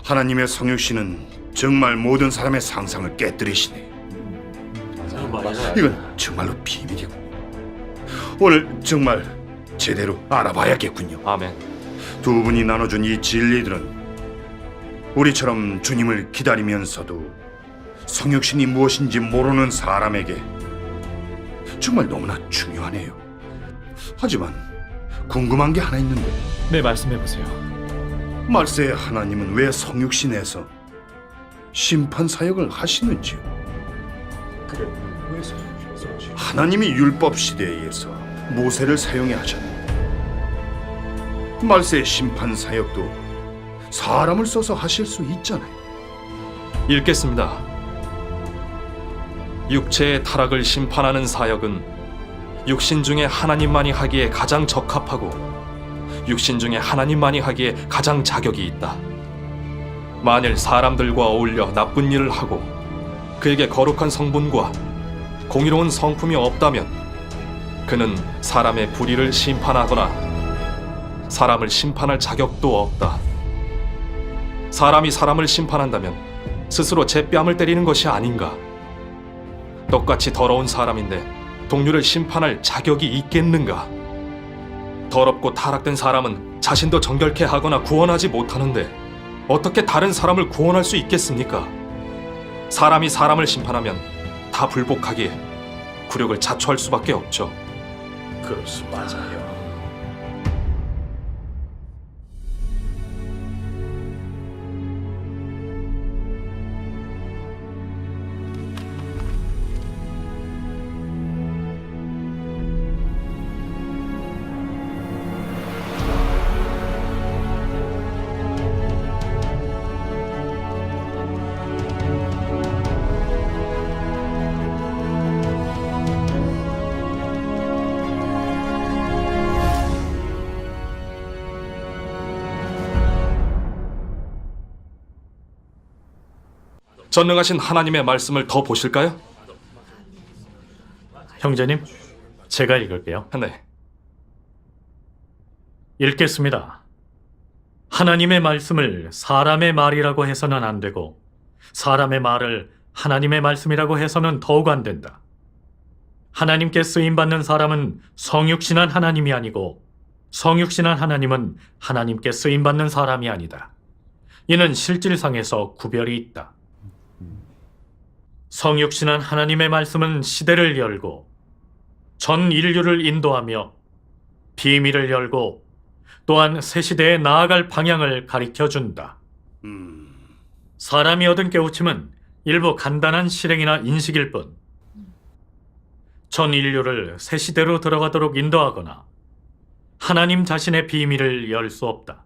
하나님의 성육신은 정말 모든 사람의 상상을 깨뜨리시네. 이건 정말로 비밀이고 오늘 정말 제대로 알아봐야겠군요. 아멘. 두 분이 나눠준 이 진리들은 우리처럼 주님을 기다리면서도 성육신이 무엇인지 모르는 사람에게 정말 너무나 중요하네요. 하지만 궁금한 게 하나 있는데, 네, 말씀해보세요. 말세의 하나님은 왜 성육신에서 심판 사역을 하시는지요? 하나님이 율법 시대에서 모세를 사용해 하셨는데 말세의 심판 사역도 사람을 써서 하실 수 있잖아요. 읽겠습니다. 육체의 타락을 심판하는 사역은 육신 중에 하나님만이 하기에 가장 적합하고 육신 중에 하나님만이 하기에 가장 자격이 있다. 만일 사람들과 어울려 나쁜 일을 하고 그에게 거룩한 성분과 공의로운 성품이 없다면 그는 사람의 불의를 심판하거나 사람을 심판할 자격도 없다. 사람이 사람을 심판한다면 스스로 제 뺨을 때리는 것이 아닌가? 똑같이 더러운 사람인데 동료를 심판할 자격이 있겠는가? 더럽고 타락된 사람은 자신도 정결케 하거나 구원하지 못하는데 어떻게 다른 사람을 구원할 수 있겠습니까? 사람이 사람을 심판하면 다 불복하기에 굴욕을 자초할 수밖에 없죠. 그렇습니다. 맞아요. 전능하신 하나님의 말씀을 더 보실까요? 형제님, 제가 읽을게요. 네. 읽겠습니다. 하나님의 말씀을 사람의 말이라고 해서는 안 되고 사람의 말을 하나님의 말씀이라고 해서는 더욱 안 된다. 하나님께 쓰임받는 사람은 성육신한 하나님이 아니고 성육신한 하나님은 하나님께 쓰임받는 사람이 아니다. 이는 실질상에서 구별이 있다. 성육신한 하나님의 말씀은 시대를 열고 전 인류를 인도하며 비밀을 열고 또한 새 시대에 나아갈 방향을 가리켜준다. 사람이 얻은 깨우침은 일부 간단한 실행이나 인식일 뿐 전 인류를 새 시대로 들어가도록 인도하거나 하나님 자신의 비밀을 열 수 없다.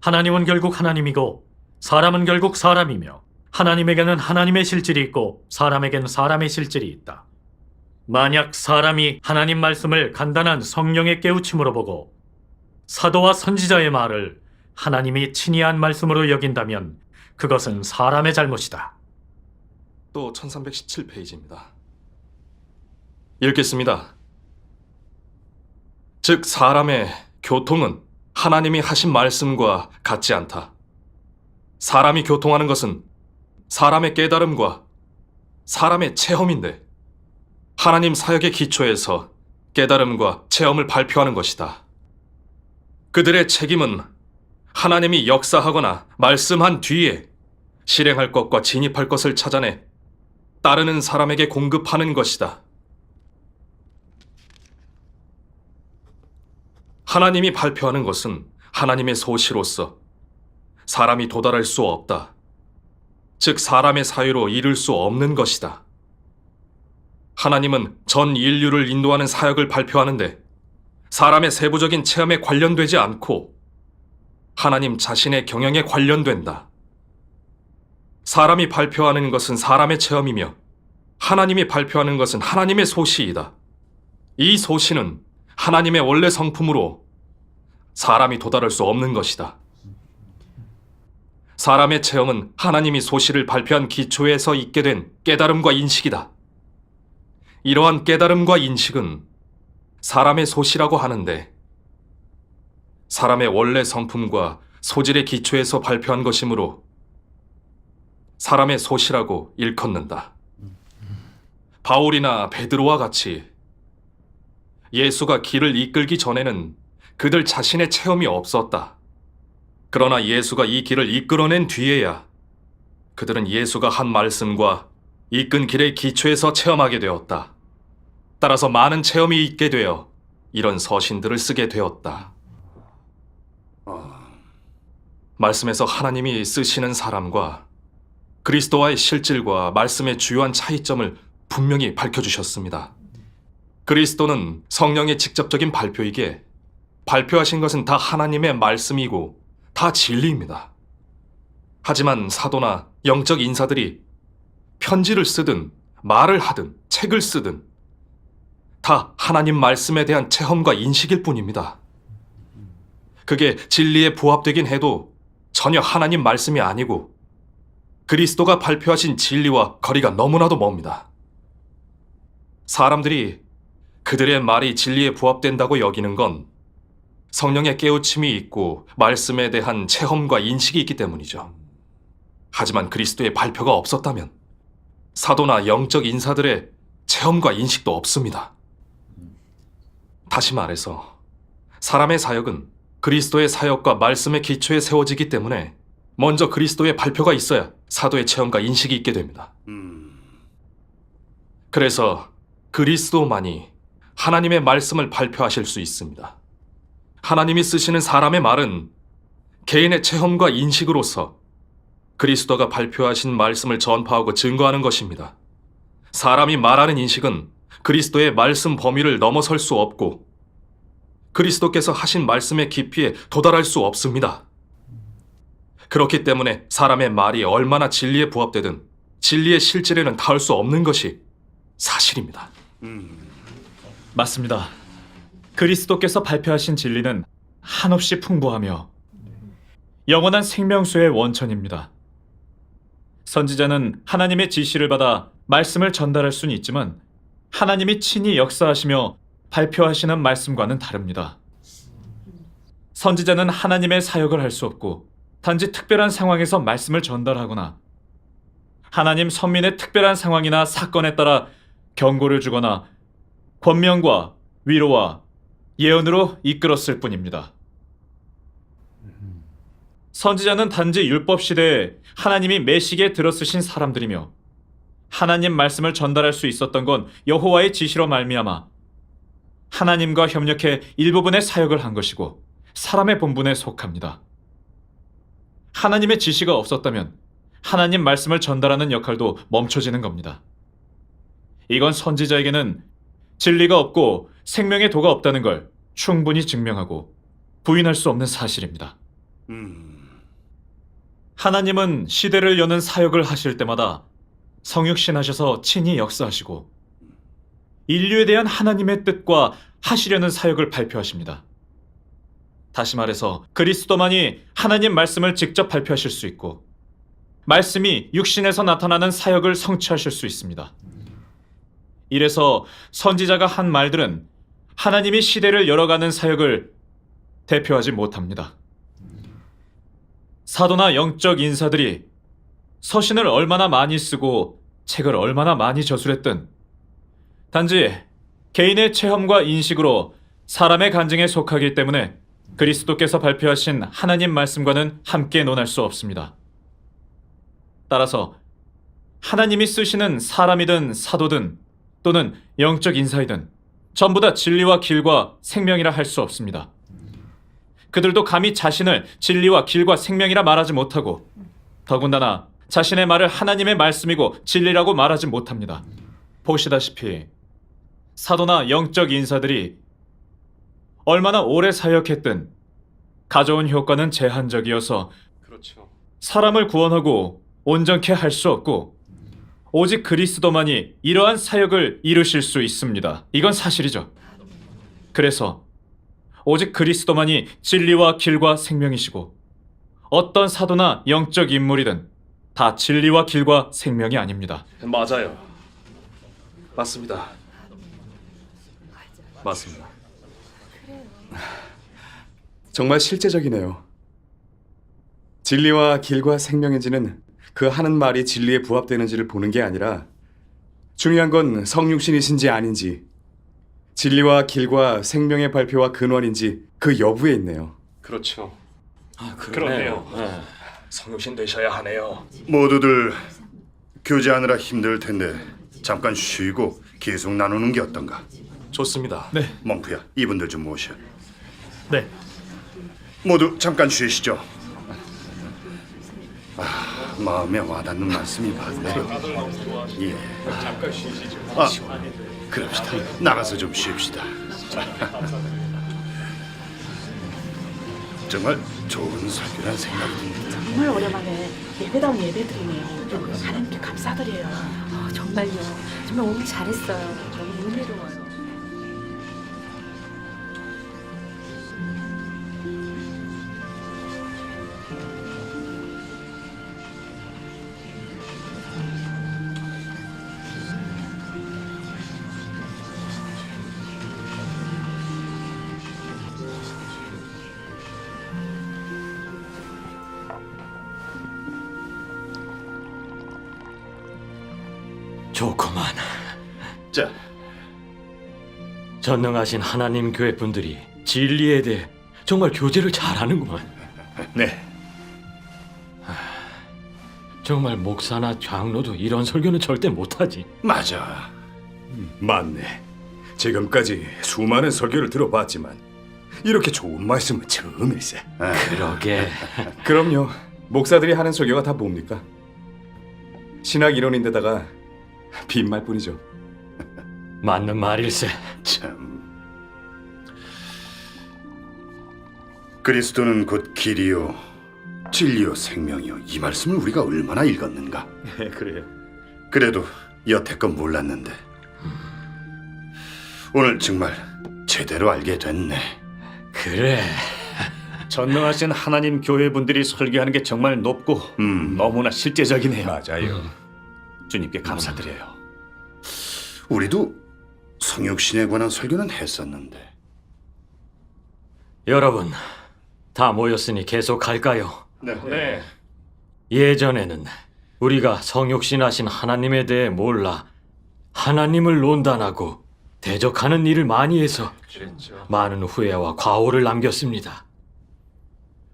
하나님은 결국 하나님이고 사람은 결국 사람이며 하나님에게는 하나님의 실질이 있고 사람에게는 사람의 실질이 있다. 만약 사람이 하나님 말씀을 간단한 성령의 깨우침으로 보고 사도와 선지자의 말을 하나님이 친히 한 말씀으로 여긴다면 그것은 사람의 잘못이다. 또 1317페이지입니다. 읽겠습니다. 즉 사람의 교통은 하나님이 하신 말씀과 같지 않다. 사람이 교통하는 것은 사람의 깨달음과 사람의 체험인데 하나님 사역의 기초에서 깨달음과 체험을 발표하는 것이다. 그들의 책임은 하나님이 역사하거나 말씀한 뒤에 실행할 것과 진입할 것을 찾아내 따르는 사람에게 공급하는 것이다. 하나님이 발표하는 것은 하나님의 소시로서 사람이 도달할 수 없다. 즉 사람의 사유로 이룰 수 없는 것이다. 하나님은 전 인류를 인도하는 사역을 발표하는데 사람의 세부적인 체험에 관련되지 않고 하나님 자신의 경영에 관련된다. 사람이 발표하는 것은 사람의 체험이며 하나님이 발표하는 것은 하나님의 소시이다. 이 소시는 하나님의 원래 성품으로 사람이 도달할 수 없는 것이다. 사람의 체험은 하나님이 소시를 발표한 기초에서 있게 된 깨달음과 인식이다. 이러한 깨달음과 인식은 사람의 소시라고 하는데 사람의 원래 성품과 소질의 기초에서 발표한 것이므로 사람의 소시라고 일컫는다. 바울이나 베드로와 같이 예수가 길을 이끌기 전에는 그들 자신의 체험이 없었다. 그러나 예수가 이 길을 이끌어낸 뒤에야 그들은 예수가 한 말씀과 이끈 길의 기초에서 체험하게 되었다. 따라서 많은 체험이 있게 되어 이런 서신들을 쓰게 되었다. 말씀에서 하나님이 쓰시는 사람과 그리스도와의 실질과 말씀의 주요한 차이점을 분명히 밝혀주셨습니다. 그리스도는 성령의 직접적인 발표이기에 발표하신 것은 다 하나님의 말씀이고 다 진리입니다. 하지만 사도나 영적 인사들이 편지를 쓰든 말을 하든 책을 쓰든 다 하나님 말씀에 대한 체험과 인식일 뿐입니다. 그게 진리에 부합되긴 해도 전혀 하나님 말씀이 아니고 그리스도가 발표하신 진리와 거리가 너무나도 멉니다. 사람들이 그들의 말이 진리에 부합된다고 여기는 건 성령의 깨우침이 있고 말씀에 대한 체험과 인식이 있기 때문이죠. 하지만 그리스도의 발표가 없었다면 사도나 영적 인사들의 체험과 인식도 없습니다. 다시 말해서 사람의 사역은 그리스도의 사역과 말씀의 기초에 세워지기 때문에 먼저 그리스도의 발표가 있어야 사도의 체험과 인식이 있게 됩니다. 그래서 그리스도만이 하나님의 말씀을 발표하실 수 있습니다. 하나님이 쓰시는 사람의 말은 개인의 체험과 인식으로서 그리스도가 발표하신 말씀을 전파하고 증거하는 것입니다. 사람이 말하는 인식은 그리스도의 말씀 범위를 넘어설 수 없고 그리스도께서 하신 말씀의 깊이에 도달할 수 없습니다. 그렇기 때문에 사람의 말이 얼마나 진리에 부합되든 진리의 실질에는 닿을 수 없는 것이 사실입니다. 맞습니다. 그리스도께서 발표하신 진리는 한없이 풍부하며 영원한 생명수의 원천입니다. 선지자는 하나님의 지시를 받아 말씀을 전달할 수는 있지만 하나님이 친히 역사하시며 발표하시는 말씀과는 다릅니다. 선지자는 하나님의 사역을 할 수 없고 단지 특별한 상황에서 말씀을 전달하거나 하나님 선민의 특별한 상황이나 사건에 따라 경고를 주거나 권면과 위로와 예언으로 이끌었을 뿐입니다. 선지자는 단지 율법 시대에 하나님이 매시기에 들어쓰신 사람들이며 하나님 말씀을 전달할 수 있었던 건 여호와의 지시로 말미암아 하나님과 협력해 일부분의 사역을 한 것이고 사람의 본분에 속합니다. 하나님의 지시가 없었다면 하나님 말씀을 전달하는 역할도 멈춰지는 겁니다. 이건 선지자에게는 진리가 없고 생명의 도가 없다는 걸 충분히 증명하고 부인할 수 없는 사실입니다. 하나님은 시대를 여는 사역을 하실 때마다 성육신하셔서 친히 역사하시고 인류에 대한 하나님의 뜻과 하시려는 사역을 발표하십니다. 다시 말해서 그리스도만이 하나님 말씀을 직접 발표하실 수 있고 말씀이 육신에서 나타나는 사역을 성취하실 수 있습니다. 이래서 선지자가 한 말들은 하나님이 시대를 열어가는 사역을 대표하지 못합니다. 사도나 영적 인사들이 서신을 얼마나 많이 쓰고 책을 얼마나 많이 저술했든 단지 개인의 체험과 인식으로 사람의 간증에 속하기 때문에 그리스도께서 발표하신 하나님 말씀과는 함께 논할 수 없습니다. 따라서 하나님이 쓰시는 사람이든 사도든 또는 영적 인사이든 전부 다 진리와 길과 생명이라 할 수 없습니다. 그들도 감히 자신을 진리와 길과 생명이라 말하지 못하고 더군다나 자신의 말을 하나님의 말씀이고 진리라고 말하지 못합니다. 보시다시피 사도나 영적 인사들이 얼마나 오래 사역했든 가져온 효과는 제한적이어서 그렇죠. 사람을 구원하고 온전케 할 수 없고 오직 그리스도만이 이러한 사역을 이루실 수 있습니다. 이건 사실이죠. 그래서 오직 그리스도만이 진리와 길과 생명이시고 어떤 사도나 영적 인물이든 다 진리와 길과 생명이 아닙니다. 맞아요. 맞습니다. 맞습니다. 정말 실제적이네요. 진리와 길과 생명인지는 그 하는 말이 진리에 부합되는지를 보는 게 아니라 중요한 건 성육신이신지 아닌지, 진리와 길과 생명의 발표와 근원인지 그 여부에 있네요. 그렇죠. 그렇네요. 성육신 되셔야 하네요. 모두들 교제하느라 힘들 텐데 잠깐 쉬고 계속 나누는 게 어떤가? 좋습니다. 네. 멍프야, 이분들 좀 모셔. 네, 모두 잠깐 쉬시죠. 마음에 와닿는 말씀이 많네요. 예. 잠깐 쉬시죠. 그럽시다. 나가서 좀 쉬읍시다. 정말 좋은 설교란 생각이 듭니다. 정말 오랜만에 예배다운 예배드리네요. 하나님께 감사드려요. 정말요. 정말 오늘 잘했어요. 너무 은혜로워요. 좋구만. 자, 전능하신 하나님 교회 분들이 진리에 대해 정말 교제를 잘하는구만. 네. 정말 목사나 장로도 이런 설교는 절대 못하지. 맞아. 맞네. 지금까지 수많은 설교를 들어봤지만 이렇게 좋은 말씀은 처음일세. 그러게. 그럼요. 목사들이 하는 설교가 다 뭡니까? 신학 이론인데다가 빈말뿐이죠. 맞는 말일세. 참. 그리스도는 곧 길이요 진리요 생명이요, 이 말씀을 우리가 얼마나 읽었는가. 그래요. 그래도 여태껏 몰랐는데 오늘 정말 제대로 알게 됐네. 그래. 전능하신 하나님 교회 분들이 설교하는 게 정말 높고 너무나 실제적이네요. 맞아요. 주님께 감사드려요. 우리도 성육신에 관한 설교는 했었는데. 여러분, 다 모였으니 계속 할까요? 네. 예전에는 우리가 성육신하신 하나님에 대해 몰라 하나님을 논단하고 대적하는 일을 많이 해서 많은 후회와 과오를 남겼습니다.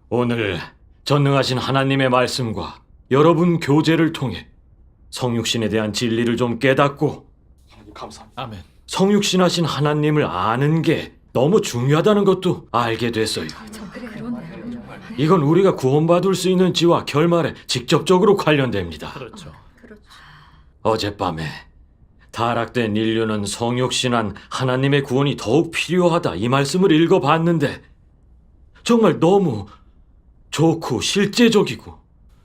오늘 전능하신 하나님의 말씀과 여러분 교제를 통해 성육신에 대한 진리를 좀 깨닫고 감사합니다. 아멘. 성육신하신 하나님을 아는 게 너무 중요하다는 것도 알게 됐어요. 이건 우리가 구원받을 수 있는지와 결말에 직접적으로 관련됩니다. 그렇죠. 어젯밤에 타락된 인류는 성육신한 하나님의 구원이 더욱 필요하다, 이 말씀을 읽어봤는데 정말 너무 좋고 실제적이고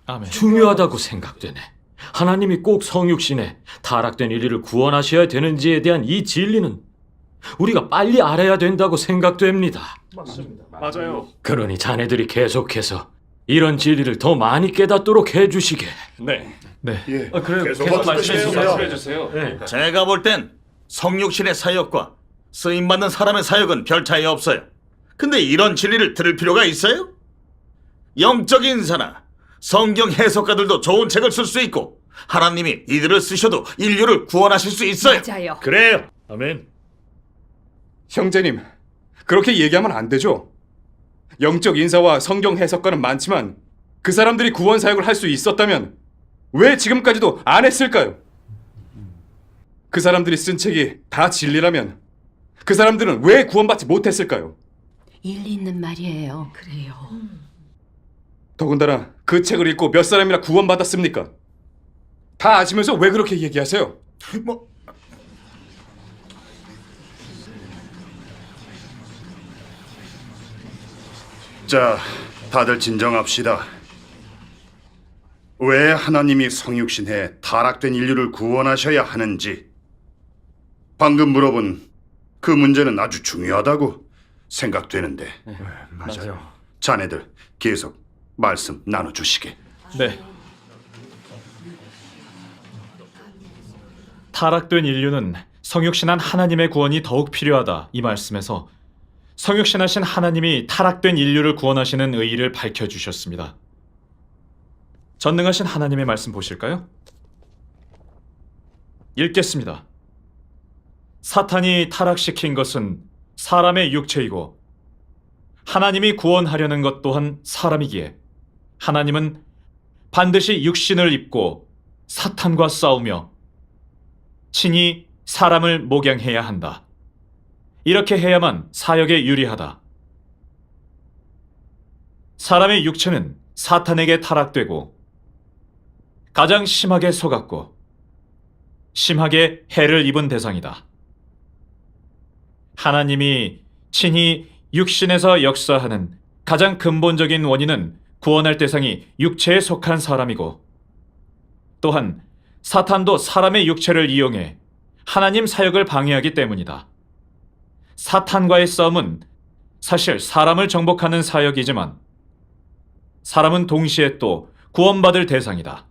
아멘. 중요하다고 생각되네. 하나님이 꼭 성육신에 타락된 인류를 구원하셔야 되는지에 대한 이 진리는 우리가 빨리 알아야 된다고 생각됩니다. 맞아요. 그러니 자네들이 계속해서 이런 진리를 더 많이 깨닫도록 해주시게. 네. 네. 예. 그래요. 계속 말씀해 주세요. 네. 제가 볼 땐 성육신의 사역과 쓰임받는 사람의 사역은 별 차이 없어요. 근데 이런 진리를 들을 필요가 있어요? 영적 인사나 성경 해석가들도 좋은 책을 쓸 수 있고 하나님이 이들을 쓰셔도 인류를 구원하실 수 있어요. 맞아요. 그래요. 아멘. 형제님, 그렇게 얘기하면 안 되죠. 영적 인사와 성경 해석가는 많지만 그 사람들이 구원 사역을 할 수 있었다면 왜 지금까지도 안 했을까요? 그 사람들이 쓴 책이 다 진리라면 그 사람들은 왜 구원받지 못했을까요? 일리 있는 말이에요. 그래요. 더군다나 그 책을 읽고 몇 사람이나 구원받았습니까? 다 아시면서 왜 그렇게 얘기하세요? 뭐 자, 다들 진정합시다. 왜 하나님이 성육신해 타락된 인류를 구원하셔야 하는지 방금 물어본 그 문제는 아주 중요하다고 생각되는데. 맞아요. 자네들 계속 말씀 나눠주시게. 네. 타락된 인류는 성육신한 하나님의 구원이 더욱 필요하다, 이 말씀에서 성육신하신 하나님이 타락된 인류를 구원하시는 의의를 밝혀주셨습니다. 전능하신 하나님의 말씀 보실까요? 읽겠습니다. 사탄이 타락시킨 것은 사람의 육체이고 하나님이 구원하려는 것 또한 사람이기에 하나님은 반드시 육신을 입고 사탄과 싸우며 친히 사람을 목양해야 한다. 이렇게 해야만 사역에 유리하다. 사람의 육체는 사탄에게 타락되고 가장 심하게 속았고 심하게 해를 입은 대상이다. 하나님이 친히 육신에서 역사하는 가장 근본적인 원인은 구원할 대상이 육체에 속한 사람이고 또한 사탄도 사람의 육체를 이용해 하나님 사역을 방해하기 때문이다. 사탄과의 싸움은 사실 사람을 정복하는 사역이지만 사람은 동시에 또 구원받을 대상이다.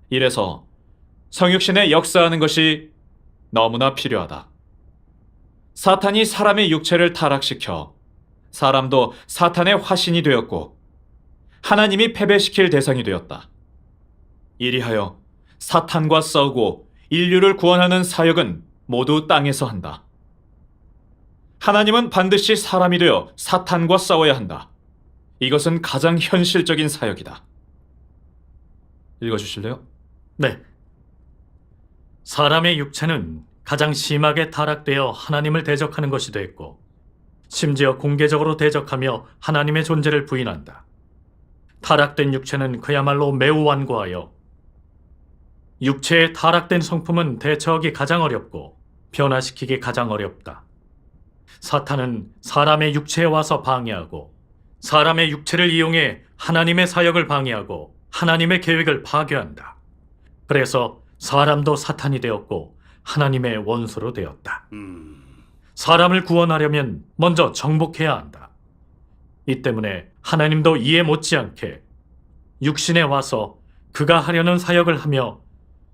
이래서 성육신에 역사하는 것이 너무나 필요하다. 사탄이 사람의 육체를 타락시켜 사람도 사탄의 화신이 되었고 하나님이 패배시킬 대상이 되었다. 이리하여 사탄과 싸우고 인류를 구원하는 사역은 모두 땅에서 한다. 하나님은 반드시 사람이 되어 사탄과 싸워야 한다. 이것은 가장 현실적인 사역이다. 읽어주실래요? 네. 사람의 육체는 가장 심하게 타락되어 하나님을 대적하는 것이 됐고 심지어 공개적으로 대적하며 하나님의 존재를 부인한다. 타락된 육체는 그야말로 매우 완고하여 육체의 타락된 성품은 대처하기 가장 어렵고 변화시키기 가장 어렵다. 사탄은 사람의 육체에 와서 방해하고 사람의 육체를 이용해 하나님의 사역을 방해하고 하나님의 계획을 파괴한다. 그래서 사람도 사탄이 되었고 하나님의 원수로 되었다. 사람을 구원하려면 먼저 정복해야 한다. 이 때문에 하나님도 이에 못지않게 육신에 와서 그가 하려는 사역을 하며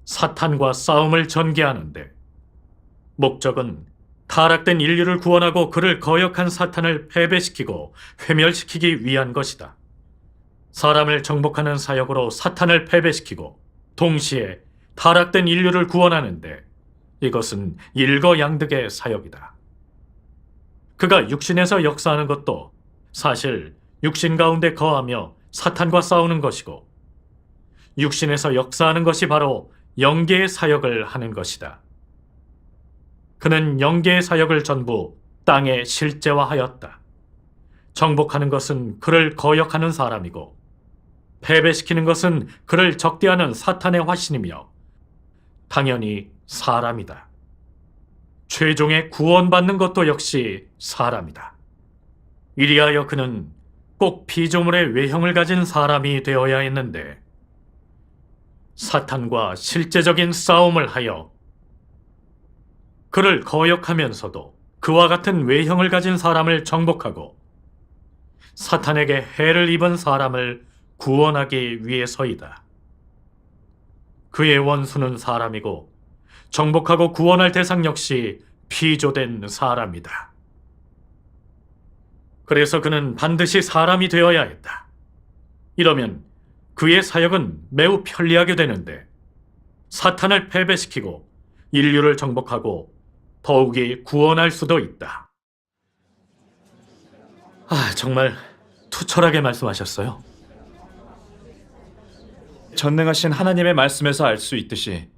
사탄과 싸움을 전개하는데 목적은 타락된 인류를 구원하고 그를 거역한 사탄을 패배시키고 회멸시키기 위한 것이다. 사람을 정복하는 사역으로 사탄을 패배시키고 동시에 타락된 인류를 구원하는데 이것은 일거양득의 사역이다. 그가 육신에서 역사하는 것도 사실 육신 가운데 거하며 사탄과 싸우는 것이고 육신에서 역사하는 것이 바로 영계의 사역을 하는 것이다. 그는 영계의 사역을 전부 땅에 실제화하였다. 정복하는 것은 그를 거역하는 사람이고 패배시키는 것은 그를 적대하는 사탄의 화신이며 당연히 사람이다. 최종의 구원받는 것도 역시 사람이다. 이리하여 그는 꼭 피조물의 외형을 가진 사람이 되어야 했는데 사탄과 실제적인 싸움을 하여 그를 거역하면서도 그와 같은 외형을 가진 사람을 정복하고 사탄에게 해를 입은 사람을 구원하기 위해서이다. 그의 원수는 사람이고 정복하고 구원할 대상 역시 피조된 사람이다. 그래서 그는 반드시 사람이 되어야 했다. 이러면 그의 사역은 매우 편리하게 되는데 사탄을 패배시키고 인류를 정복하고 더욱이 구원할 수도 있다. 정말 투철하게 말씀하셨어요. 전능하신 하나님의 말씀에서 알 수 있듯이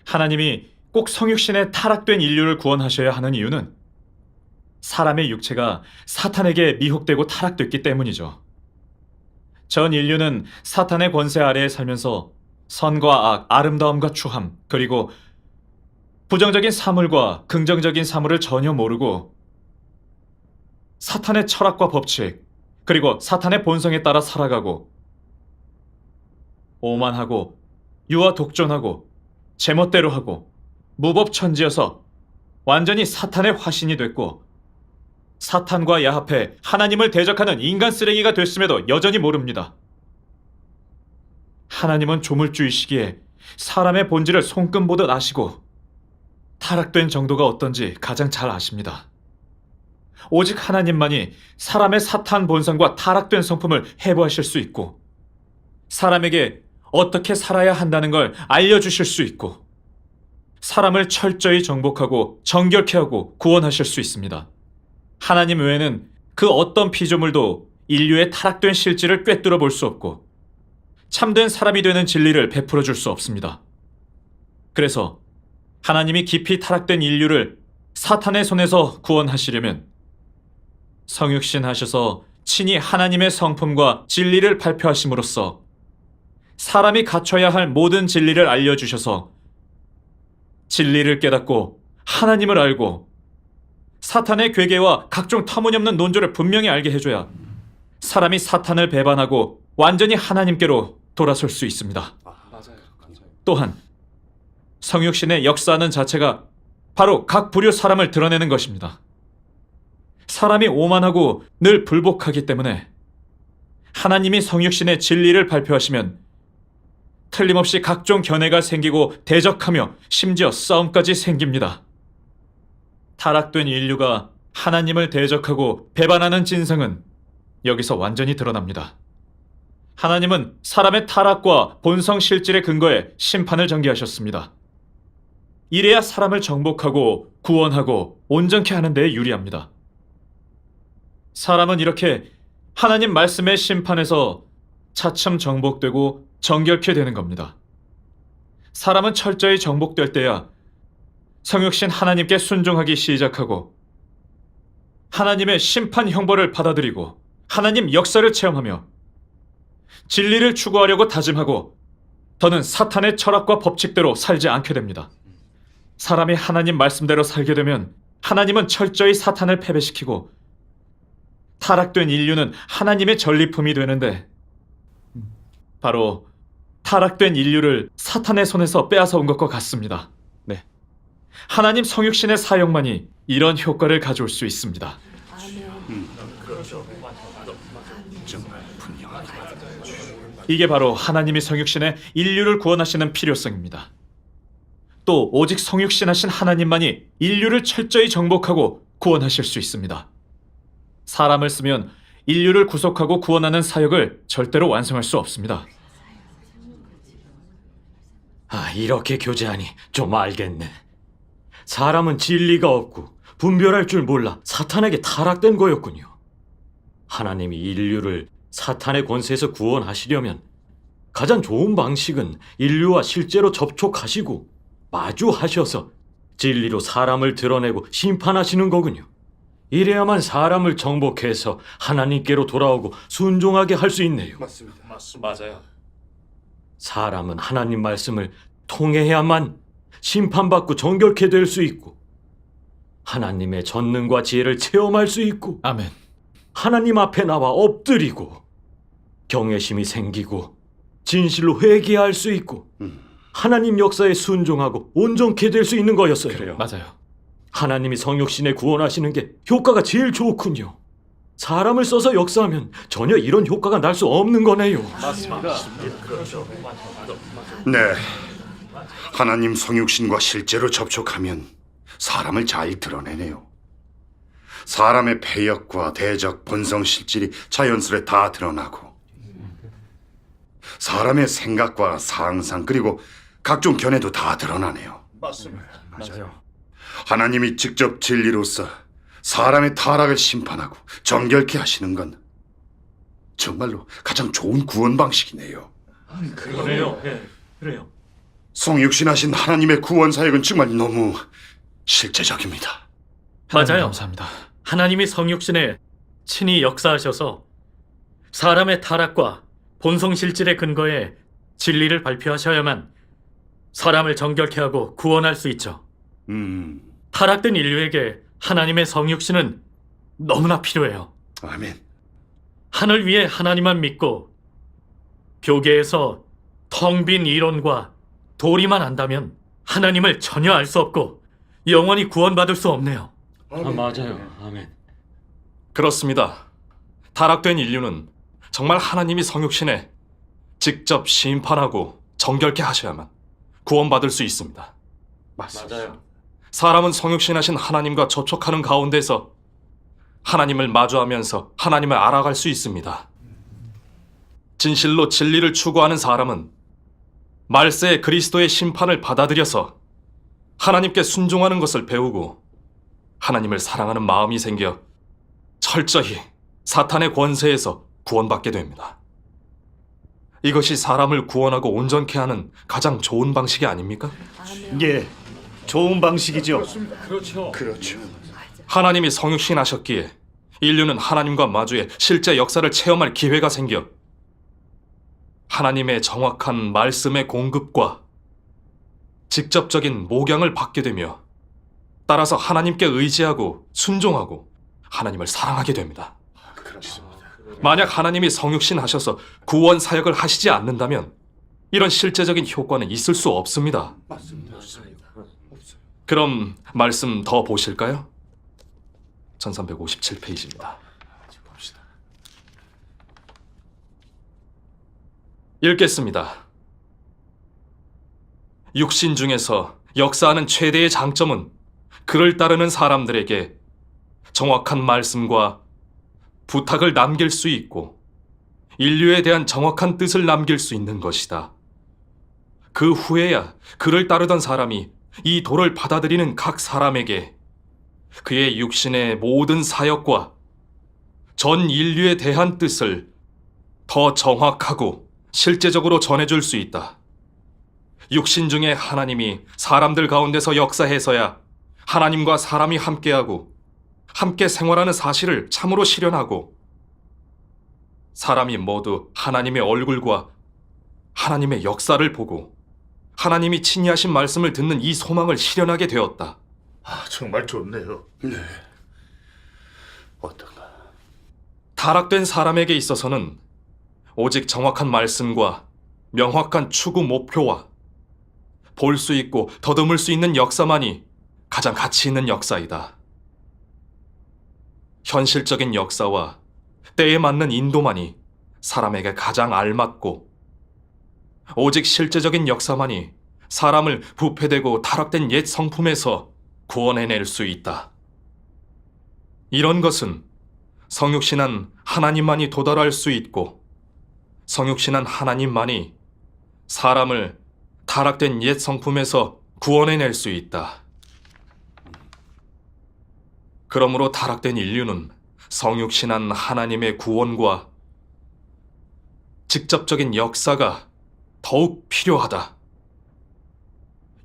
하나님이 꼭 성육신에 타락된 인류를 구원하셔야 하는 이유는 사람의 육체가 사탄에게 미혹되고 타락됐기 때문이죠. 전 인류는 사탄의 권세 아래에 살면서 선과 악, 아름다움과 추함, 그리고 부정적인 사물과 긍정적인 사물을 전혀 모르고 사탄의 철학과 법칙, 그리고 사탄의 본성에 따라 살아가고 오만하고 유아 독존하고 제멋대로 하고 무법천지여서 완전히 사탄의 화신이 됐고 사탄과 야합해 하나님을 대적하는 인간 쓰레기가 됐음에도 여전히 모릅니다. 하나님은 조물주이시기에 사람의 본질을 손금보듯 아시고 타락된 정도가 어떤지 가장 잘 아십니다. 오직 하나님만이 사람의 사탄 본성과 타락된 성품을 해부하실 수 있고 사람에게 어떻게 살아야 한다는 걸 알려주실 수 있고, 사람을 철저히 정복하고 정결케 하고 구원하실 수 있습니다. 하나님 외에는 그 어떤 피조물도 인류의 타락된 실질을 꿰뚫어 볼 수 없고 참된 사람이 되는 진리를 베풀어 줄 수 없습니다. 그래서 하나님이 깊이 타락된 인류를 사탄의 손에서 구원하시려면 성육신 하셔서 친히 하나님의 성품과 진리를 발표하심으로써 사람이 갖춰야 할 모든 진리를 알려주셔서 진리를 깨닫고 하나님을 알고 사탄의 괴계와 각종 터무니없는 논조를 분명히 알게 해줘야 사람이 사탄을 배반하고 완전히 하나님께로 돌아설 수 있습니다. 또한 성육신의 역사하는 자체가 바로 각 부류 사람을 드러내는 것입니다. 사람이 오만하고 늘 불복하기 때문에 하나님이 성육신의 진리를 발표하시면 틀림없이 각종 견해가 생기고 대적하며 심지어 싸움까지 생깁니다. 타락된 인류가 하나님을 대적하고 배반하는 진상은 여기서 완전히 드러납니다. 하나님은 사람의 타락과 본성 실질의 근거에 심판을 전개하셨습니다. 이래야 사람을 정복하고 구원하고 온전케 하는 데 유리합니다. 사람은 이렇게 하나님 말씀의 심판에서 차츰 정복되고 정결케 되는 겁니다. 사람은 철저히 정복될 때야 성육신 하나님께 순종하기 시작하고 하나님의 심판 형벌을 받아들이고 하나님 역사를 체험하며 진리를 추구하려고 다짐하고 더는 사탄의 철학과 법칙대로 살지 않게 됩니다. 사람이 하나님 말씀대로 살게 되면 하나님은 철저히 사탄을 패배시키고 타락된 인류는 하나님의 전리품이 되는데 바로 타락된 인류를 사탄의 손에서 빼앗아 온 것과 같습니다. 네. 하나님 성육신의 사역만이 이런 효과를 가져올 수 있습니다. 이게 바로 하나님이 성육신의 인류를 구원하시는 필요성입니다. 또 오직 성육신하신 하나님만이 인류를 철저히 정복하고 구원하실 수 있습니다. 사람을 쓰면 인류를 구속하고 구원하는 사역을 절대로 완성할 수 없습니다. 이렇게 교제하니 좀 알겠네. 사람은 진리가 없고 분별할 줄 몰라 사탄에게 타락된 거였군요. 하나님이 인류를 사탄의 권세에서 구원하시려면 가장 좋은 방식은 인류와 실제로 접촉하시고 마주하셔서 진리로 사람을 드러내고 심판하시는 거군요. 이래야만 사람을 정복해서 하나님께로 돌아오고 순종하게 할 수 있네요. 맞아요. 사람은 하나님 말씀을 통해야만 심판받고 정결케 될 수 있고 하나님의 전능과 지혜를 체험할 수 있고 아멘. 하나님 앞에 나와 엎드리고 경외심이 생기고 진실로 회개할 수 있고 하나님 역사에 순종하고 온전케 될 수 있는 거였어요. 그래요. 맞아요. 하나님이 성육신에 구원하시는 게 효과가 제일 좋군요. 사람을 써서 역사하면 전혀 이런 효과가 날 수 없는 거네요. 네, 하나님 성육신과 실제로 접촉하면 사람을 잘 드러내네요. 사람의 패역과 대적, 본성 실질이 자연스레 다 드러나고 사람의 생각과 상상 그리고 각종 견해도 다 드러나네요. 맞아요. 하나님이 직접 진리로서 사람의 타락을 심판하고 정결케 하시는 건 정말로 가장 좋은 구원 방식이네요. 그래요. 그래요. 성육신하신 하나님의 구원 사역은 정말 너무 실제적입니다. 맞아요. 감사합니다. 하나님이 성육신에 친히 역사하셔서 사람의 타락과 본성 실질의 근거에 진리를 발표하셔야만 사람을 정결케 하고 구원할 수 있죠. 타락된 인류에게 하나님의 성육신은 너무나 필요해요. 아멘. 하늘 위에 하나님만 믿고 교계에서 텅 빈 이론과 도리만 안다면 하나님을 전혀 알 수 없고 영원히 구원받을 수 없네요. 맞아요. 아멘. 그렇습니다. 타락된 인류는 정말 하나님이 성육신에 직접 심판하고 정결케 하셔야만 구원받을 수 있습니다. 맞아요. 사람은 성육신하신 하나님과 접촉하는 가운데서 하나님을 마주하면서 하나님을 알아갈 수 있습니다. 진실로 진리를 추구하는 사람은 말세의 그리스도의 심판을 받아들여서 하나님께 순종하는 것을 배우고 하나님을 사랑하는 마음이 생겨 철저히 사탄의 권세에서 구원받게 됩니다. 이것이 사람을 구원하고 온전케 하는 가장 좋은 방식이 아닙니까? 예, 좋은 방식이죠. 그렇죠. 하나님이 성육신 하셨기에 인류는 하나님과 마주해 실제 역사를 체험할 기회가 생겨 하나님의 정확한 말씀의 공급과 직접적인 목양을 받게 되며 따라서 하나님께 의지하고 순종하고 하나님을 사랑하게 됩니다. 만약 하나님이 성육신 하셔서 구원 사역을 하시지 않는다면 이런 실제적인 효과는 있을 수 없습니다. 그럼 말씀 더 보실까요? 1357페이지입니다. 읽겠습니다. 육신 중에서 역사하는 최대의 장점은 그를 따르는 사람들에게 정확한 말씀과 부탁을 남길 수 있고 인류에 대한 정확한 뜻을 남길 수 있는 것이다. 그 후에야 그를 따르던 사람이 이 도를 받아들이는 각 사람에게 그의 육신의 모든 사역과 전 인류에 대한 뜻을 더 정확하고 실제적으로 전해줄 수 있다. 육신 중에 하나님이 사람들 가운데서 역사해서야 하나님과 사람이 함께하고 함께 생활하는 사실을 참으로 실현하고 사람이 모두 하나님의 얼굴과 하나님의 역사를 보고 하나님이 친히 하신 말씀을 듣는 이 소망을 실현하게 되었다. 정말 좋네요. 네. 어떤가? 타락된 사람에게 있어서는 오직 정확한 말씀과 명확한 추구 목표와 볼 수 있고 더듬을 수 있는 역사만이 가장 가치 있는 역사이다. 현실적인 역사와 때에 맞는 인도만이 사람에게 가장 알맞고 오직 실제적인 역사만이 사람을 부패되고 타락된 옛 성품에서 구원해낼 수 있다. 이런 것은 성육신한 하나님만이 도달할 수 있고 성육신한 하나님만이 사람을 타락된 옛 성품에서 구원해낼 수 있다. 그러므로 타락된 인류는 성육신한 하나님의 구원과 직접적인 역사가 더욱 필요하다.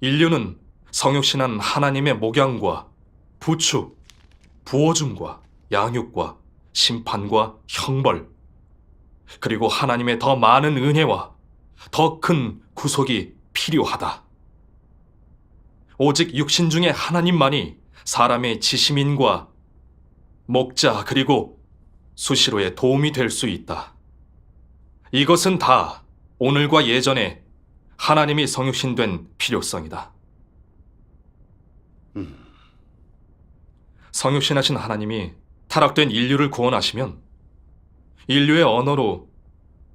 인류는 성육신한 하나님의 목양과 부축, 부어줌과 양육과 심판과 형벌, 그리고 하나님의 더 많은 은혜와 더 큰 구속이 필요하다. 오직 육신 중에 하나님만이 사람의 지시민과 목자 그리고 수시로의 도움이 될 수 있다. 이것은 다 오늘과 예전에 하나님이 성육신된 필요성이다. 성육신하신 하나님이 타락된 인류를 구원하시면 인류의 언어로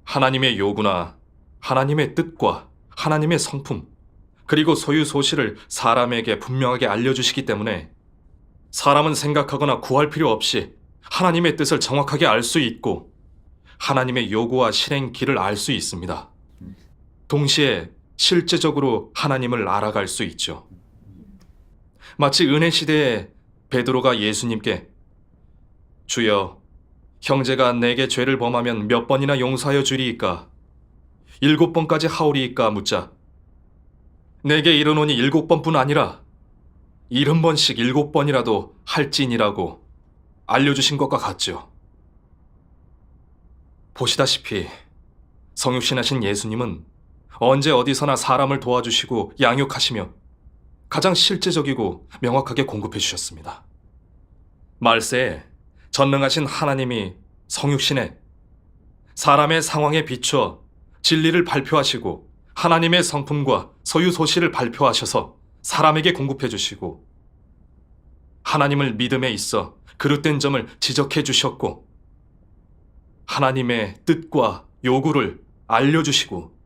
하나님의 요구나 하나님의 뜻과 하나님의 성품 그리고 소유 소실을 사람에게 분명하게 알려주시기 때문에 사람은 생각하거나 구할 필요 없이 하나님의 뜻을 정확하게 알 수 있고 하나님의 요구와 실행 길을 알 수 있습니다. 동시에 실제적으로 하나님을 알아갈 수 있죠. 마치 은혜 시대에 베드로가 예수님께 주여, 형제가 내게 죄를 범하면 몇 번이나 용서하여 주리이까? 7번까지 하오리이까? 묻자 내게 이르노니 7번뿐 아니라 70번씩 7번이라도 할지니라고 알려주신 것과 같죠. 보시다시피 성육신하신 예수님은 언제 어디서나 사람을 도와주시고 양육하시며 가장 실제적이고 명확하게 공급해 주셨습니다. 말세에 전능하신 하나님이 성육신에 사람의 상황에 비추어 진리를 발표하시고 하나님의 성품과 소유 소실을 발표하셔서 사람에게 공급해 주시고 하나님을 믿음에 있어 그릇된 점을 지적해 주셨고 하나님의 뜻과 요구를 알려주시고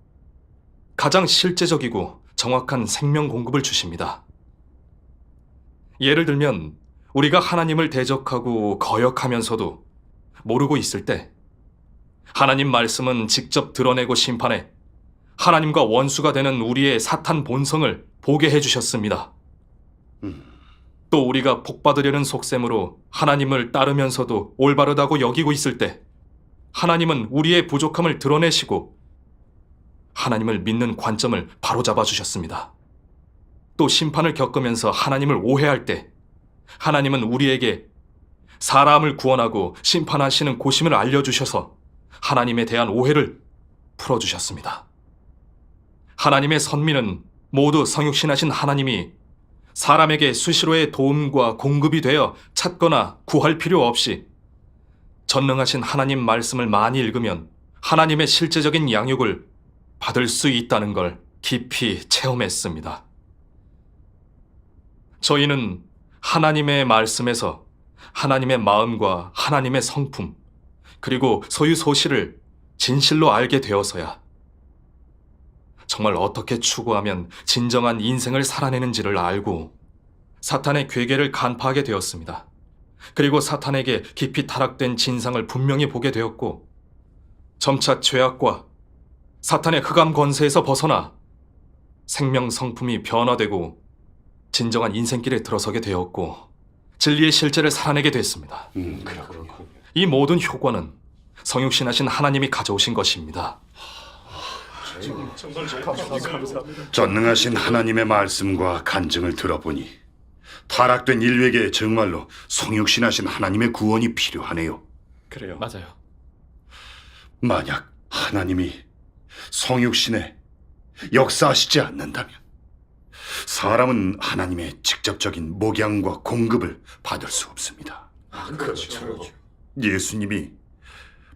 가장 실제적이고 정확한 생명 공급을 주십니다. 예를 들면 우리가 하나님을 대적하고 거역하면서도 모르고 있을 때 하나님 말씀은 직접 드러내고 심판해 하나님과 원수가 되는 우리의 사탄 본성을 보게 해주셨습니다. 또 우리가 복받으려는 속셈으로 하나님을 따르면서도 올바르다고 여기고 있을 때 하나님은 우리의 부족함을 드러내시고 하나님을 믿는 관점을 바로잡아 주셨습니다. 또 심판을 겪으면서 하나님을 오해할 때 하나님은 우리에게 사람을 구원하고 심판하시는 고심을 알려주셔서 하나님에 대한 오해를 풀어주셨습니다. 하나님의 선민은 모두 성육신하신 하나님이 사람에게 수시로의 도움과 공급이 되어 찾거나 구할 필요 없이 전능하신 하나님 말씀을 많이 읽으면 하나님의 실제적인 양육을 받을 수 있다는 걸 깊이 체험했습니다. 저희는 하나님의 말씀에서 하나님의 마음과 하나님의 성품, 그리고 소유 소실을 진실로 알게 되어서야 정말 어떻게 추구하면 진정한 인생을 살아내는지를 알고 사탄의 괴계를 간파하게 되었습니다. 그리고 사탄에게 깊이 타락된 진상을 분명히 보게 되었고 점차 죄악과 사탄의 흑암 권세에서 벗어나 생명 성품이 변화되고 진정한 인생길에 들어서게 되었고 진리의 실제를 살아내게 됐습니다. 이 모든 효과는 성육신하신 하나님이 가져오신 것입니다. 전능하신 하나님의 말씀과 간증을 들어보니 타락된 인류에게 정말로 성육신하신 하나님의 구원이 필요하네요. 그래요. 맞아요. 만약 하나님이 성육신에 역사하시지 않는다면 사람은 하나님의 직접적인 목양과 공급을 받을 수 없습니다. 그렇죠. 예수님이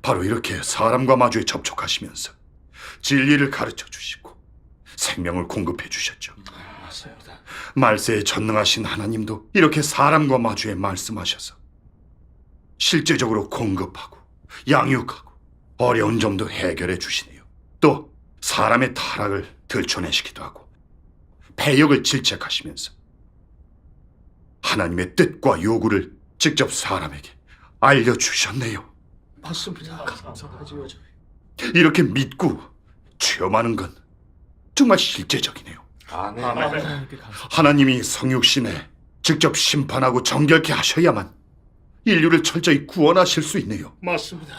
바로 이렇게 사람과 마주에 접촉하시면서 진리를 가르쳐 주시고 생명을 공급해 주셨죠. 말세에 전능하신 하나님도 이렇게 사람과 마주에 말씀하셔서 실제적으로 공급하고 양육하고 어려운 점도 해결해 주시네요. 또 사람의 타락을 들춰내시기도 하고 패역을 질책하시면서 하나님의 뜻과 요구를 직접 사람에게 알려주셨네요. 맞습니다. 이렇게 믿고 체험하는 건 정말 실제적이네요. 하나님이 성육신에 직접 심판하고 정결케 하셔야만 인류를 철저히 구원하실 수 있네요. 맞습니다.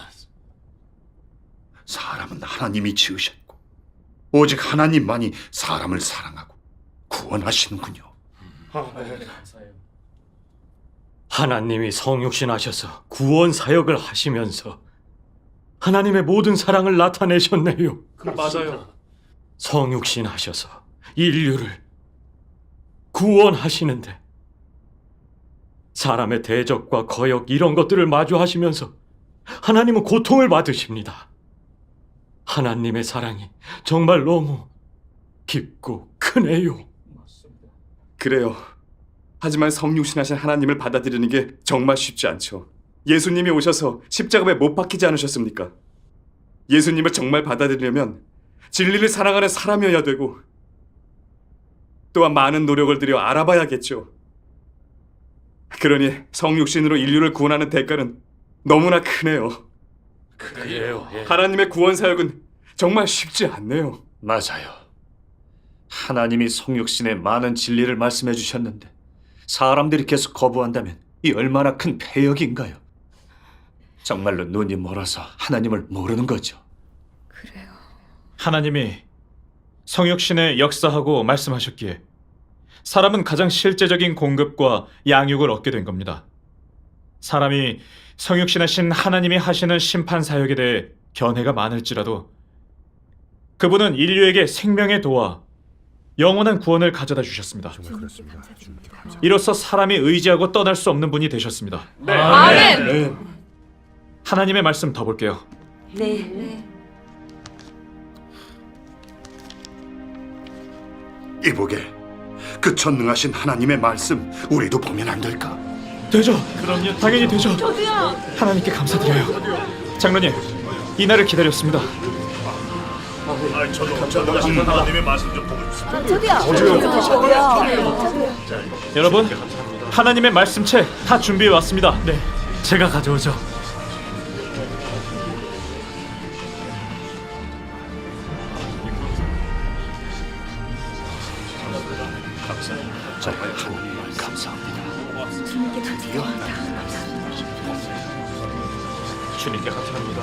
사람은 하나님이 지으셨고 오직 하나님만이 사람을 사랑하고 구원하시는군요. 하나님이 성육신하셔서 구원 사역을 하시면서 하나님의 모든 사랑을 나타내셨네요. 맞아요. 성육신하셔서 인류를 구원하시는데 사람의 대적과 거역 이런 것들을 마주하시면서 하나님은 고통을 받으십니다. 하나님의 사랑이 정말 너무 깊고 크네요. 그래요. 하지만 성육신하신 하나님을 받아들이는 게 정말 쉽지 않죠. 예수님이 오셔서 십자가에 못 박히지 않으셨습니까? 예수님을 정말 받아들이려면 진리를 사랑하는 사람이어야 되고 또한 많은 노력을 들여 알아봐야겠죠. 그러니 성육신으로 인류를 구원하는 대가는 너무나 크네요. 그래요. 하나님의 구원 사역은 정말 쉽지 않네요. 맞아요. 하나님이 성육신에 많은 진리를 말씀해 주셨는데 사람들이 계속 거부한다면 이 얼마나 큰 패역인가요? 정말로 눈이 멀어서 하나님을 모르는 거죠. 하나님이 성육신에 역사하고 말씀하셨기에 사람은 가장 실제적인 공급과 양육을 얻게 된 겁니다. 사람이 성육신하신 하나님이 하시는 심판 사역에 대해 견해가 많을지라도 그분은 인류에게 생명의 도와 영원한 구원을 가져다 주셨습니다. 이로써 사람이 의지하고 떠날 수 없는 분이 되셨습니다. 아멘. 하나님의 말씀 더 볼게요. 네. 이보게, 그 전능하신 하나님의 말씀 우리도 보면 안 될까? 되죠. 그럼요. 당연히 되죠. 저도요. 하나님께 감사드려요. 장로님, 이날을 기다렸습니다. 하나님의 말씀 좀 보고 싶습니다. 저도요. 여러분, 하나님의 말씀책 다 준비해 왔습니다. 네. 제가 가져오죠. 주님께 감사합니다. 주님께 감사합니다.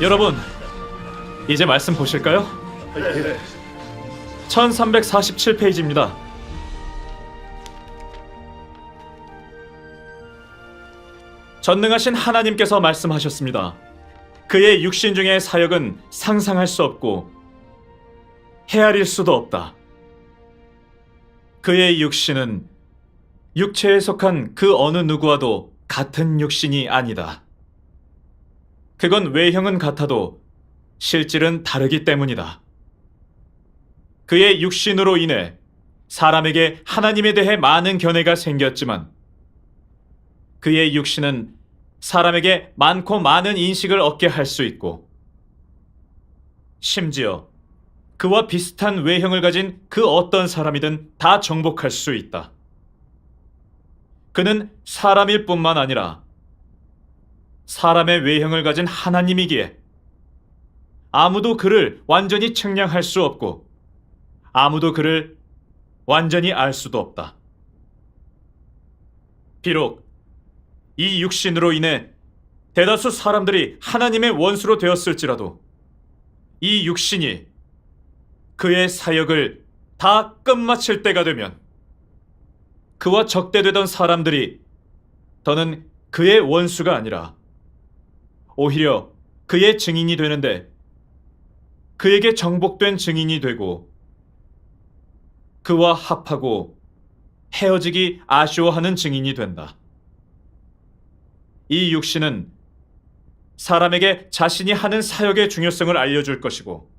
여러분, 이제 말씀 보실까요? 1347페이지입니다. 전능하신 하나님께서 말씀하셨습니다. 그의 육신 중의 사역은 상상할 수 없고 헤아릴 수도 없다. 그의 육신은 육체에 속한 그 어느 누구와도 같은 육신이 아니다. 그건 외형은 같아도 실질은 다르기 때문이다. 그의 육신으로 인해 사람에게 하나님에 대해 많은 견해가 생겼지만 그의 육신은 사람에게 많고 많은 인식을 얻게 할 수 있고 심지어 그와 비슷한 외형을 가진 그 어떤 사람이든 다 정복할 수 있다. 그는 사람일 뿐만 아니라 사람의 외형을 가진 하나님이기에 아무도 그를 완전히 측량할 수 없고 아무도 그를 완전히 알 수도 없다. 비록 이 육신으로 인해 대다수 사람들이 하나님의 원수로 되었을지라도 이 육신이 그의 사역을 다 끝마칠 때가 되면 그와 적대되던 사람들이 더는 그의 원수가 아니라 오히려 그의 증인이 되는데 그에게 정복된 증인이 되고 그와 합하고 헤어지기 아쉬워하는 증인이 된다. 이 육신은 사람에게 자신이 하는 사역의 중요성을 알려줄 것이고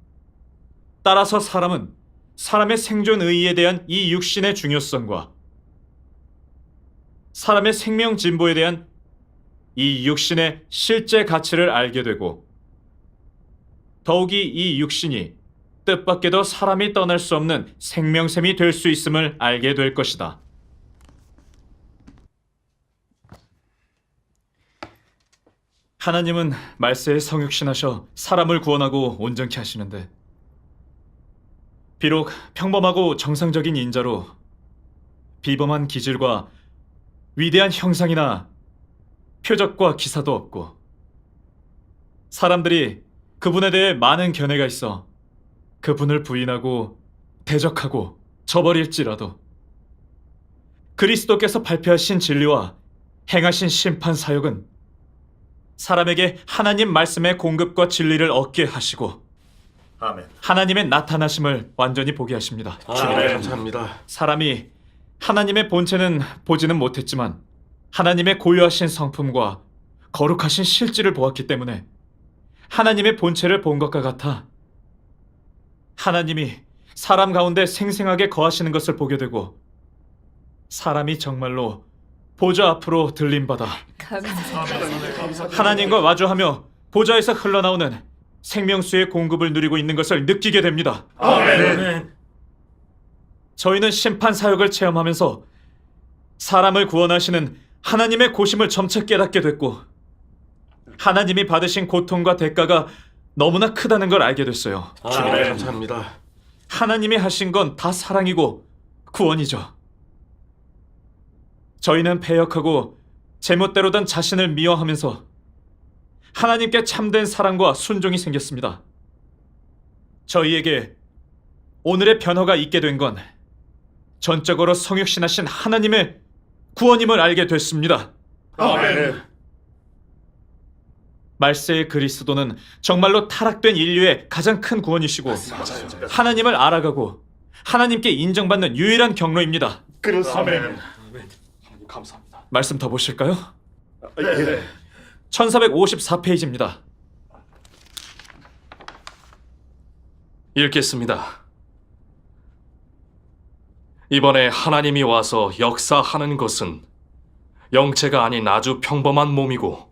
따라서 사람은 사람의 생존 의의에 대한 이 육신의 중요성과 사람의 생명 진보에 대한 이 육신의 실제 가치를 알게 되고 더욱이 이 육신이 뜻밖에도 사람이 떠날 수 없는 생명샘이 될 수 있음을 알게 될 것이다. 하나님은 말세에 성육신하셔 사람을 구원하고 온전케 하시는데 비록 평범하고 정상적인 인자로 비범한 기질과 위대한 형상이나 표적과 기사도 없고 사람들이 그분에 대해 많은 견해가 있어 그분을 부인하고 대적하고 저버릴지라도 그리스도께서 발표하신 진리와 행하신 심판 사역은 사람에게 하나님 말씀의 공급과 진리를 얻게 하시고 아멘. 하나님의 나타나심을 완전히 보게 하십니다. 주님께 감사합니다. 사람이 하나님의 본체는 보지는 못했지만 하나님의 고유하신 성품과 거룩하신 실질을 보았기 때문에 하나님의 본체를 본 것과 같아 하나님이 사람 가운데 생생하게 거하시는 것을 보게 되고 사람이 정말로 보좌 앞으로 들림받아 하나님과 마주하며 보좌에서 흘러나오는 생명수의 공급을 누리고 있는 것을 느끼게 됩니다. 아멘. 저희는 심판 사역을 체험하면서 사람을 구원하시는 하나님의 고심을 점차 깨닫게 됐고 하나님이 받으신 고통과 대가가 너무나 크다는 걸 알게 됐어요. 주님께 감사합니다. 하나님이 하신 건 다 사랑이고 구원이죠. 저희는 패역하고 제멋대로던 자신을 미워하면서 하나님께 참된 사랑과 순종이 생겼습니다. 저희에게 오늘의 변화가 있게 된 건 전적으로 성육신하신 하나님의 구원임을 알게 됐습니다. 아멘. 말세의 그리스도는 정말로 타락된 인류의 가장 큰 구원이시고 하나님을 알아가고 하나님께 인정받는 유일한 경로입니다. 그렇습니다. 감사합니다. 말씀 더 보실까요? 1454페이지입니다. 읽겠습니다. 이번에 하나님이 와서 역사하는 것은 영체가 아닌 아주 평범한 몸이고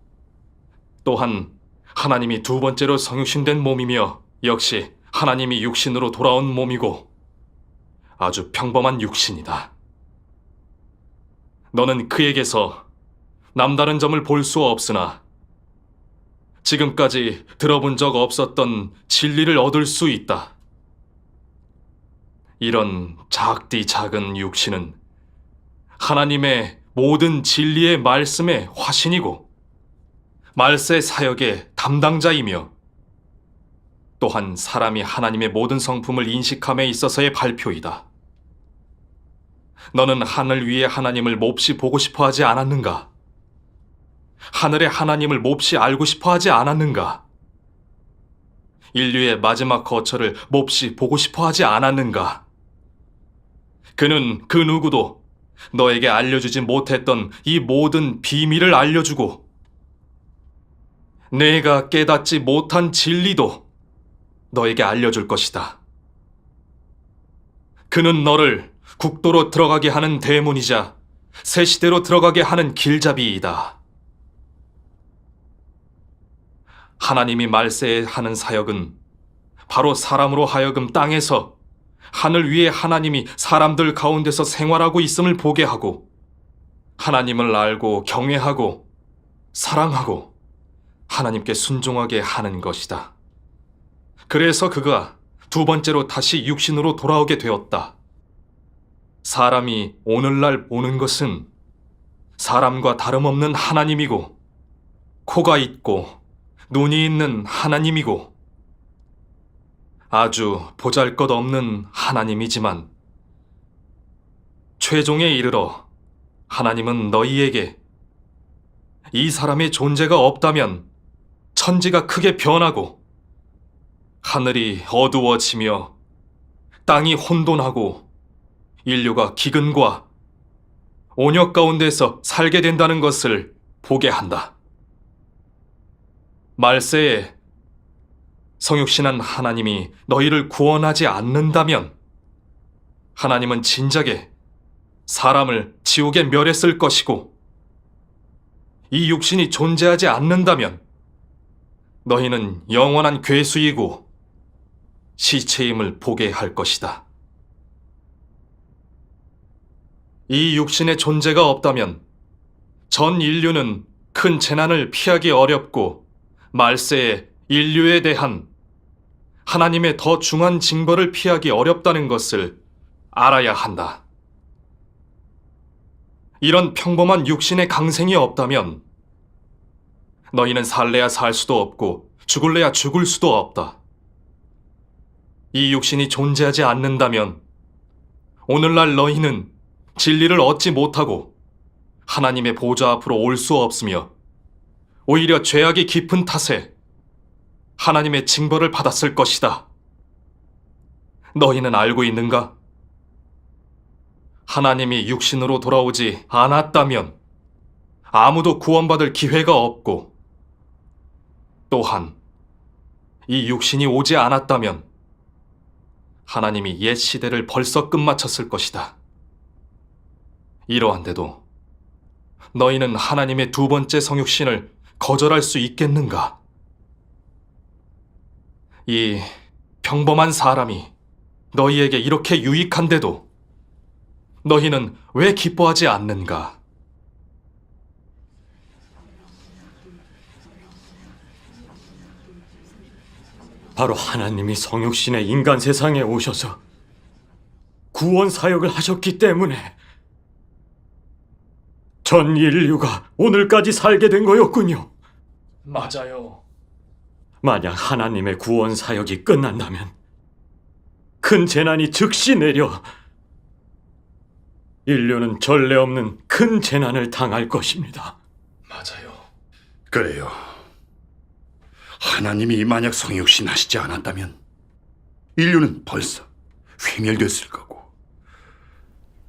또한 하나님이 두 번째로 성육신된 몸이며 역시 하나님이 육신으로 돌아온 몸이고 아주 평범한 육신이다. 너는 그에게서 남다른 점을 볼 수 없으나 지금까지 들어본 적 없었던 진리를 얻을 수 있다. 이런 작디 작은 육신은 하나님의 모든 진리의 말씀의 화신이고 말세 사역의 담당자이며 또한 사람이 하나님의 모든 성품을 인식함에 있어서의 발표이다. 너는 하늘 위의 하나님을 몹시 보고 싶어 하지 않았는가? 하늘의 하나님을 몹시 알고 싶어 하지 않았는가? 인류의 마지막 거처를 몹시 보고 싶어 하지 않았는가? 그는 그 누구도 너에게 알려주지 못했던 이 모든 비밀을 알려주고 내가 깨닫지 못한 진리도 너에게 알려줄 것이다. 그는 너를 국도로 들어가게 하는 대문이자 새 시대로 들어가게 하는 길잡이이다. 하나님이 말세에 하는 사역은 바로 사람으로 하여금 땅에서 하늘 위에 하나님이 사람들 가운데서 생활하고 있음을 보게 하고 하나님을 알고 경외하고 사랑하고 하나님께 순종하게 하는 것이다. 그래서 그가 두 번째로 다시 육신으로 돌아오게 되었다. 사람이 오늘날 보는 것은 사람과 다름없는 하나님이고 코가 있고 눈이 있는 하나님이고 아주 보잘것없는 하나님이지만 최종에 이르러 하나님은 너희에게 이 사람의 존재가 없다면 천지가 크게 변하고 하늘이 어두워지며 땅이 혼돈하고 인류가 기근과 온역 가운데서 살게 된다는 것을 보게 한다. 말세에 성육신한 하나님이 너희를 구원하지 않는다면 하나님은 진작에 사람을 지옥에 멸했을 것이고 이 육신이 존재하지 않는다면 너희는 영원한 괴수이고 시체임을 보게 할 것이다. 이 육신의 존재가 없다면 전 인류는 큰 재난을 피하기 어렵고 말세에 인류에 대한 하나님의 더 중한 징벌을 피하기 어렵다는 것을 알아야 한다. 이런 평범한 육신의 강생이 없다면 너희는 살래야 살 수도 없고 죽을래야 죽을 수도 없다. 이 육신이 존재하지 않는다면 오늘날 너희는 진리를 얻지 못하고 하나님의 보좌 앞으로 올 수 없으며 오히려 죄악이 깊은 탓에 하나님의 징벌을 받았을 것이다. 너희는 알고 있는가? 하나님이 육신으로 돌아오지 않았다면 아무도 구원받을 기회가 없고 또한 이 육신이 오지 않았다면 하나님이 옛 시대를 벌써 끝마쳤을 것이다. 이러한데도 너희는 하나님의 두 번째 성육신을 거절할 수 있겠는가? 이 평범한 사람이 너희에게 이렇게 유익한데도 너희는 왜 기뻐하지 않는가? 바로 하나님이 성육신의 인간 세상에 오셔서 구원 사역을 하셨기 때문에 전 인류가 오늘까지 살게 된 거였군요. 맞아요. 만약 하나님의 구원 사역이 끝난다면 큰 재난이 즉시 내려 인류는 전례 없는 큰 재난을 당할 것입니다. 맞아요. 그래요. 하나님이 만약 성육신 하시지 않았다면 인류는 벌써 회멸됐을 거고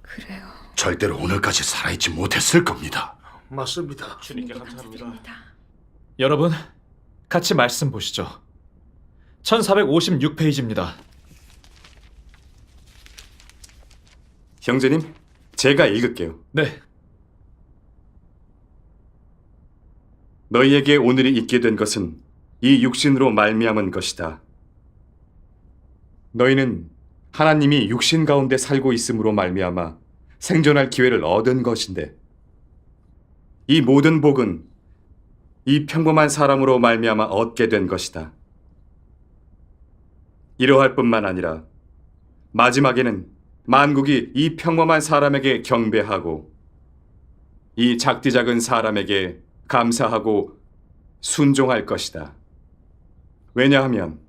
그래요. 절대로 오늘까지 살아있지 못했을 겁니다. 맞습니다. 주님께 감사합니다. 여러분, 같이 말씀 보시죠. 1456페이지입니다. 형제님, 제가 읽을게요. 네, 너희에게 오늘이 있게 된 것은 이 육신으로 말미암은 것이다. 너희는 하나님이 육신 가운데 살고 있음으로 말미암아 생존할 기회를 얻은 것인데 이 모든 복은 이 평범한 사람으로 말미암아 얻게 된 것이다. 이러할 뿐만 아니라 마지막에는 만국이 이 평범한 사람에게 경배하고 이 작디 작은 사람에게 감사하고 순종할 것이다. 왜냐하면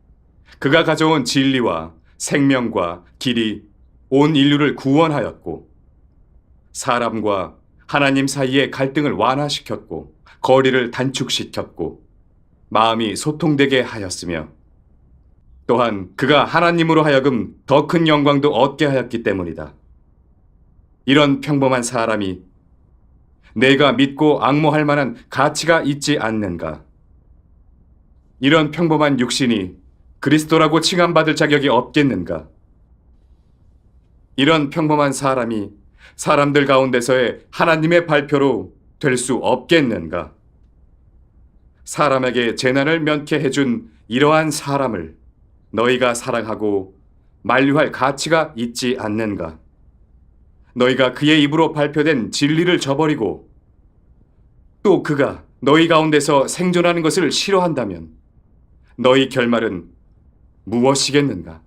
그가 가져온 진리와 생명과 길이 온 인류를 구원하였고 사람과 하나님 사이의 갈등을 완화시켰고 거리를 단축시켰고 마음이 소통되게 하였으며 또한 그가 하나님으로 하여금 더 큰 영광도 얻게 하였기 때문이다. 이런 평범한 사람이 내가 믿고 앙모할 만한 가치가 있지 않는가? 이런 평범한 육신이 그리스도라고 칭함받을 자격이 없겠는가? 이런 평범한 사람이 사람들 가운데서의 하나님의 발표로 될 수 없겠는가? 사람에게 재난을 면케해 준 이러한 사람을 너희가 사랑하고 만류할 가치가 있지 않는가? 너희가 그의 입으로 발표된 진리를 저버리고 또 그가 너희 가운데서 생존하는 것을 싫어한다면 너희 결말은 무엇이겠는가?